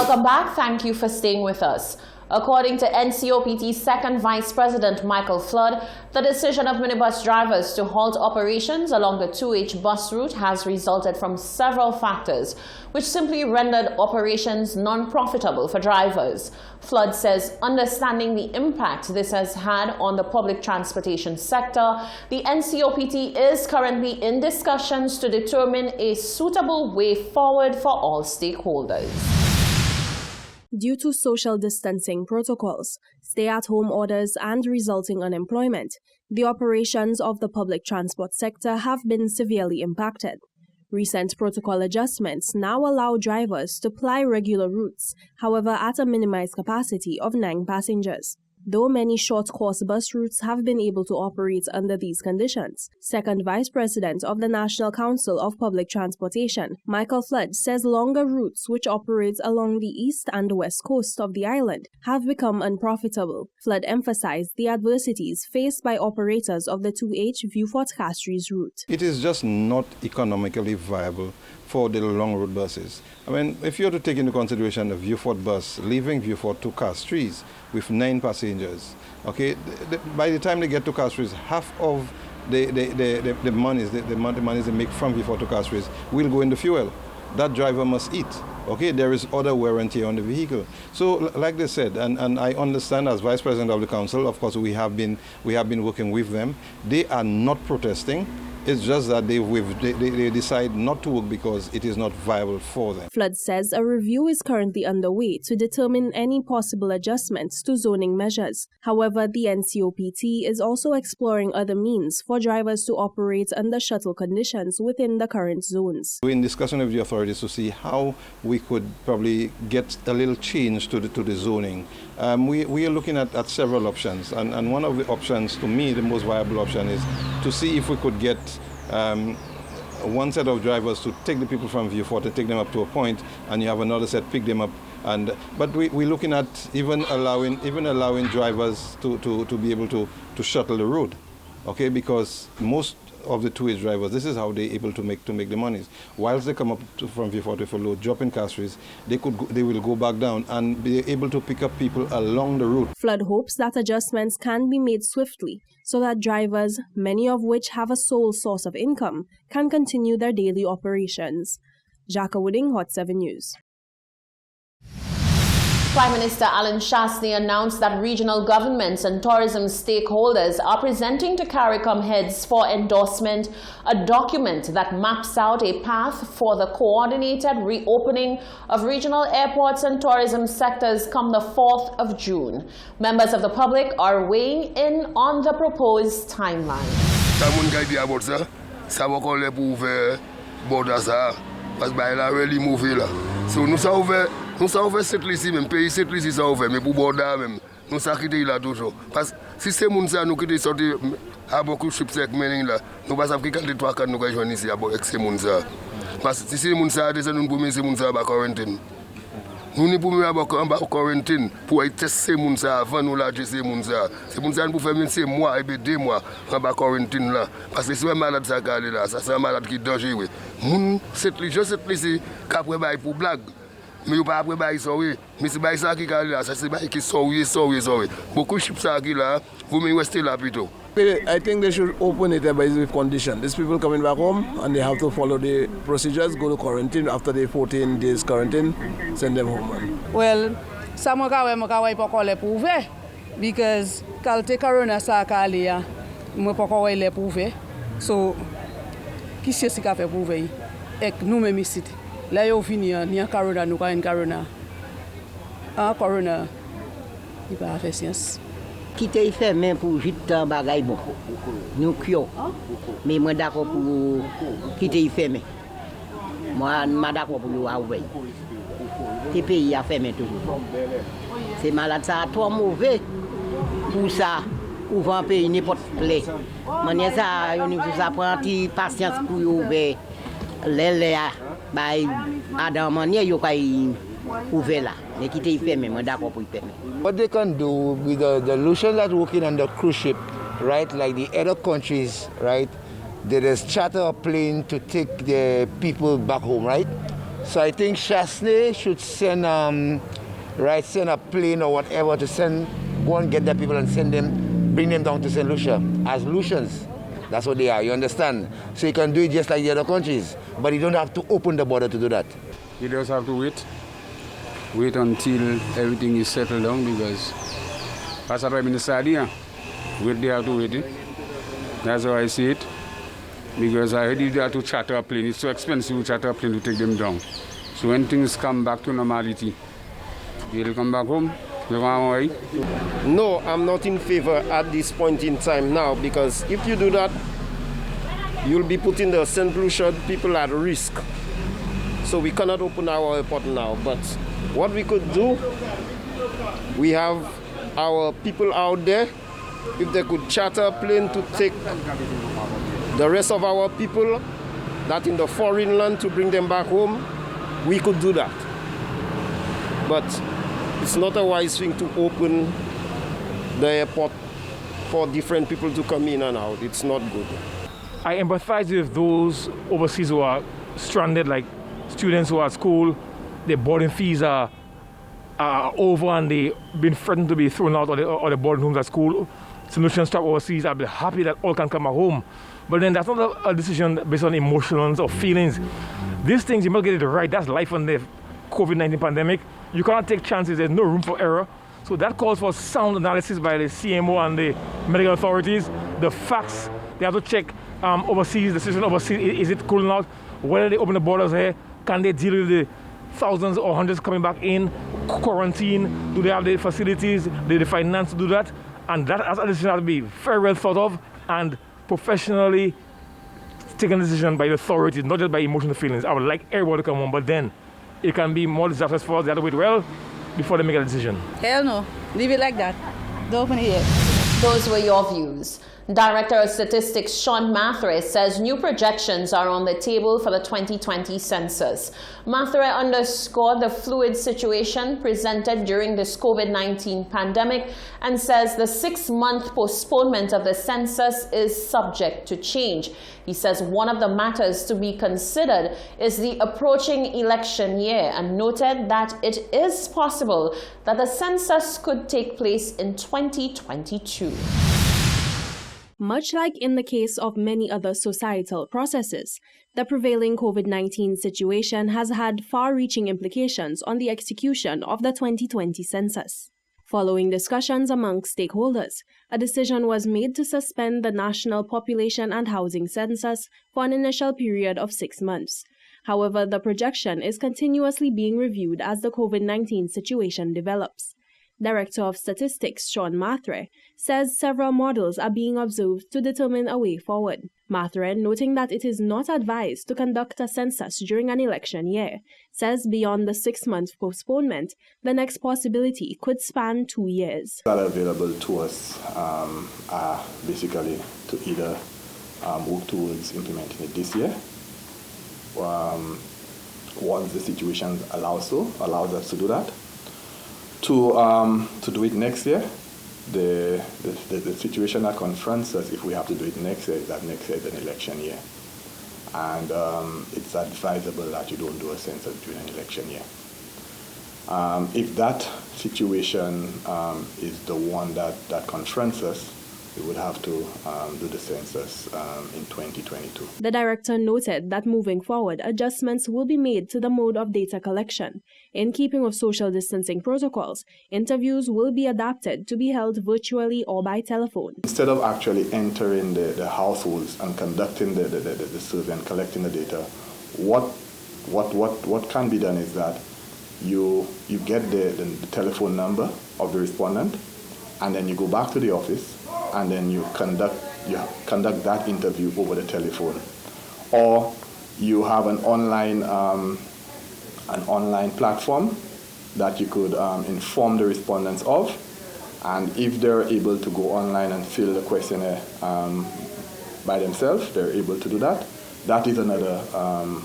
Welcome back. Thank you for staying with us. According to NCOPT's second Vice President Michael Flood, the decision of minibus drivers to halt operations along the 2H bus route has resulted from several factors, which simply rendered operations non-profitable for drivers. Flood says, understanding the impact this has had on the public transportation sector, the NCOPT is currently in discussions to determine a suitable way forward for all stakeholders. Due to social distancing protocols, stay-at-home orders and resulting unemployment, the operations of the public transport sector have been severely impacted. Recent protocol adjustments now allow drivers to ply regular routes, however at a minimized capacity of 9 passengers. Though many short-course bus routes have been able to operate under these conditions, Second Vice President of the National Council of Public Transportation, Michael Flood, says longer routes which operate along the east and west coast of the island have become unprofitable. Flood emphasized the adversities faced by operators of the 2H Vieux-Fort-Castries route. It is just not economically viable for the long route buses. I mean, if you have to take into consideration a Vieux-Fort bus leaving Vieux-Fort to Castries with 9 passengers, okay, by the time they get to Castries, half of the monies they make from Vieux-Fort to Castries will go into fuel. That driver must eat. Okay, there is other wear and tear on the vehicle. So, like they said, and I understand as Vice President of the Council, of course, we have been working with them. They are not protesting. It's just that they decide not to work because it is not viable for them. Flood says a review is currently underway to determine any possible adjustments to zoning measures. However, the NCOPT is also exploring other means for drivers to operate under shuttle conditions within the current zones. We're in discussion with the authorities to see how we could probably get a little change to the zoning. We are looking at several options, and one of the options, to me, the most viable option is to see if we could get one set of drivers to take the people from Vieux-Fort and take them up to a point, and you have another set pick them up. But we're looking at even allowing drivers to be able to shuttle the road, okay? Because most of the 2H drivers, this is how they're able to make the monies. Whilst they come up from Vieux-Fort with a load, drop in Castries, they will go back down and be able to pick up people along the route. Flood hopes that adjustments can be made swiftly so that drivers, many of which have a sole source of income, can continue their daily operations. Jacka Wooding, Hot 7 News. Prime Minister Alan Shastney announced that regional governments and tourism stakeholders are presenting to CARICOM heads for endorsement a document that maps out a path for the coordinated reopening of regional airports and tourism sectors come the 4th of June. Members of the public are weighing in on the proposed timeline. Nous sommes ouverts cette liste, même pays cette liste sont ouverts, mais pour Borda même, nous sommes quittés là toujours. Parce que si c'est moun ça nous quitter sortir à beaucoup de chips avec mening là, nous pas savoir quand les 3-4 nous va joindre ici avec ces moun ça. Parce que si c'est moun ça déjà nous pour mettre ces moun ça à quarantaine. Nous ne pouvons pas en quarantaine pour être testé moun ça avant nous lâcher ces moun ça. C'est moun ça nous pour faire même 6 mois et 2 mois en quarantaine là. Parce que c'est un malade ça qui là, ça c'est un malade qui dangereux. Moun cette liste qu'après bail pour blague. Mais il n'y a pas après bail ça oui, mais c'est bail ça qui est là, ça c'est bail qui sauve. Beaucoup de chips ça qui là, vous me restez là plutôt. I think they should open it with condition. These people coming back home and they have to follow the procedures, go to quarantine. After the 14 days quarantine, send them home. Well, some of them are pas les prouver because quand le corona ça calia, moi pas quoi les prouver. So, qui c'est qui a fait prouver? Et nous même ici. Là, il y a un corona, nous avons un corona. Un corona, il va faire science. Qui t'a fait même pour vite un bagage bon. Nous crions. Mais moi d'accord pour qui t'a fait mais. Moi d'accord pour ouvrir. Les pays a fermé tout. C'est malade ça trop mauvais pour ça. Ouvrir un pays n'importe plaît. Manière ça, il faut apprendre patience pour ouvrir. Les by Adam manière yo kay ouvert là mais qui t'y fermé moi d'accord pour y fermer. What they can do with the solutions that working on the cruise ship, right, like the other countries, right, there is charter a plane to take the people back home, right? So I think Chasney should send a plane or whatever to go and get the people and bring them down to St. Lucia as Lucians. That's what they are, you understand? So you can do it just like the other countries, but you don't have to open the border to do that. You just have to wait until everything is settled down, because that's what I've been deciding. They have to wait. That's how I see it. Because I heard they have to charter a plane. It's so expensive to charter a plane to take them down. So when things come back to normality, they'll come back home. No, I'm not in favor at this point in time now, because if you do that, you'll be putting the St. Lucia people at risk. So we cannot open our airport now. But what we could do, we have our people out there. If they could charter a plane to take the rest of our people that in the foreign land to bring them back home, we could do that. But it's not a wise thing to open the airport for different people to come in and out. It's not good. I empathize with those overseas who are stranded, like students who are at school. Their boarding fees are over and they've been threatened to be thrown out of the boarding rooms at school. Solutions stop overseas. I'll be happy that all can come at home. But then that's not a decision based on emotions or feelings. These things, you must get it right. That's life and death. COVID-19 pandemic. You cannot take chances. There's no room for error. So that calls for sound analysis by the CMO and the medical authorities. The facts, they have to check overseas, the situation overseas, is it cooling out? Whether they open the borders here, can they deal with the thousands or hundreds coming back in? Quarantine, do they have the facilities, the finance to do that? And that as a decision has to be very well thought of and professionally taken a decision by the authorities, not just by emotional feelings. I would like everybody to come home, but then it can be more disastrous for us. They have to wait well before they make a decision. Hell no. Leave it like that. Don't open it yet. Those were your views. Director of Statistics Sean Mathre says new projections are on the table for the 2020 census. Mathre underscored the fluid situation presented during this COVID-19 pandemic and says the 6-month postponement of the census is subject to change. He says one of the matters to be considered is the approaching election year and noted that it is possible that the census could take place in 2022. Much like in the case of many other societal processes, the prevailing COVID-19 situation has had far-reaching implications on the execution of the 2020 census. Following discussions among stakeholders, a decision was made to suspend the National Population and Housing Census for an initial period of 6 months. However, the projection is continuously being reviewed as the COVID-19 situation develops. Director of Statistics Sean Mathre says several models are being observed to determine a way forward. Mathre, noting that it is not advised to conduct a census during an election year, says beyond the 6-month postponement, the next possibility could span 2 years. That are available to us are basically to either move towards implementing it this year, once the situation allows us to do that. To do it next year, the situation that confronts us if we have to do it next year is that next year is an election year. And it's advisable that you don't do a census during an election year. If that situation is the one that confronts us, we would have to do the census in 2022. The director noted that moving forward, adjustments will be made to the mode of data collection. In keeping with social distancing protocols, interviews will be adapted to be held virtually or by telephone. Instead of actually entering the households and conducting the survey and collecting the data, what can be done is that you get the telephone number of the respondent, and then you go back to the office, and then you conduct that interview over the telephone, or you have an online platform that you could inform the respondents of, and if they're able to go online and fill the questionnaire by themselves, they're able to do that. That is another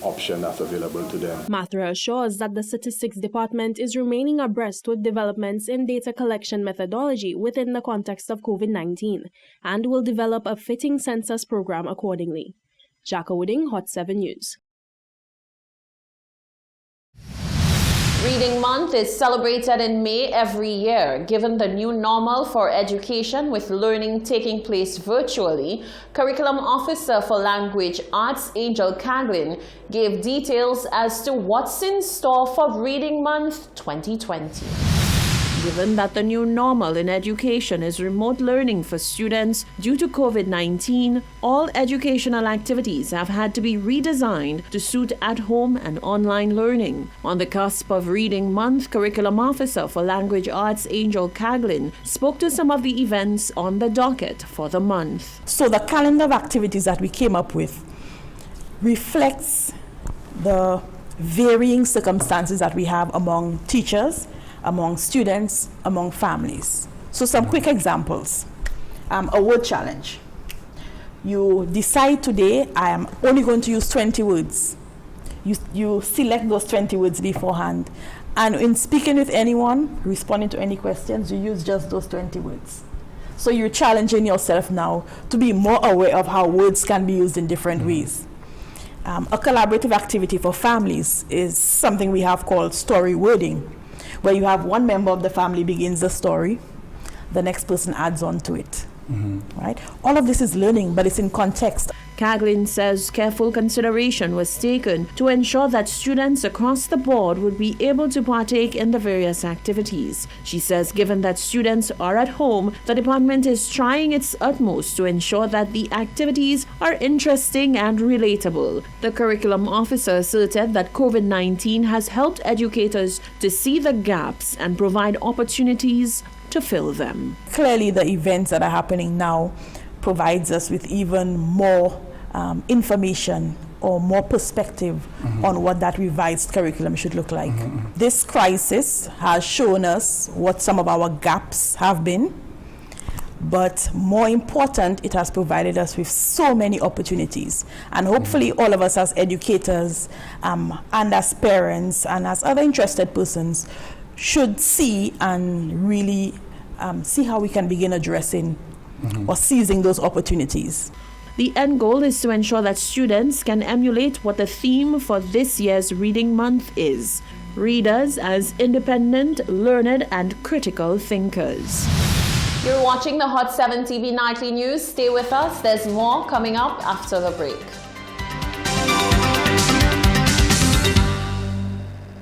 option that's available to them. Mathre assures that the Statistics Department is remaining abreast with developments in data collection methodology within the context of COVID-19 and will develop a fitting census program accordingly. Jacka Wooding, Hot 7 News. Reading Month is celebrated in May every year. Given the new normal for education with learning taking place virtually, Curriculum Officer for Language Arts Angel Caglin gave details as to what's in store for Reading Month 2020. Given that the new normal in education is remote learning for students due to COVID-19, all educational activities have had to be redesigned to suit at-home and online learning. On the cusp of Reading Month, Curriculum Officer for Language Arts Angel Caglin spoke to some of the events on the docket for the month. So the calendar of activities that we came up with reflects the varying circumstances that we have among teachers, among students, among families. So some quick examples. A word challenge. You decide today, I am only going to use 20 words. You select those 20 words beforehand. And in speaking with anyone, responding to any questions, you use just those 20 words. So you're challenging yourself now to be more aware of how words can be used in different ways. A collaborative activity for families is something we have called story wording, where you have one member of the family begins the story, the next person adds on to it. Right? All of this is learning, but it's in context. Caglin says careful consideration was taken to ensure that students across the board would be able to partake in the various activities. She says given that students are at home, the department is trying its utmost to ensure that the activities are interesting and relatable. The curriculum officer asserted that COVID-19 has helped educators to see the gaps and provide opportunities to fill them. Clearly, the events that are happening now provides us with even more information or more perspective on what that revised curriculum should look like. This crisis has shown us what some of our gaps have been, but more important, it has provided us with so many opportunities. And hopefully all of us as educators and as parents and as other interested persons should see and really see how we can begin addressing or seizing those opportunities. The end goal is to ensure that students can emulate what the theme for this year's Reading Month is: readers as independent, learned, and critical thinkers. You're watching the Hot 7 TV Nightly News. Stay with us. There's more coming up after the break.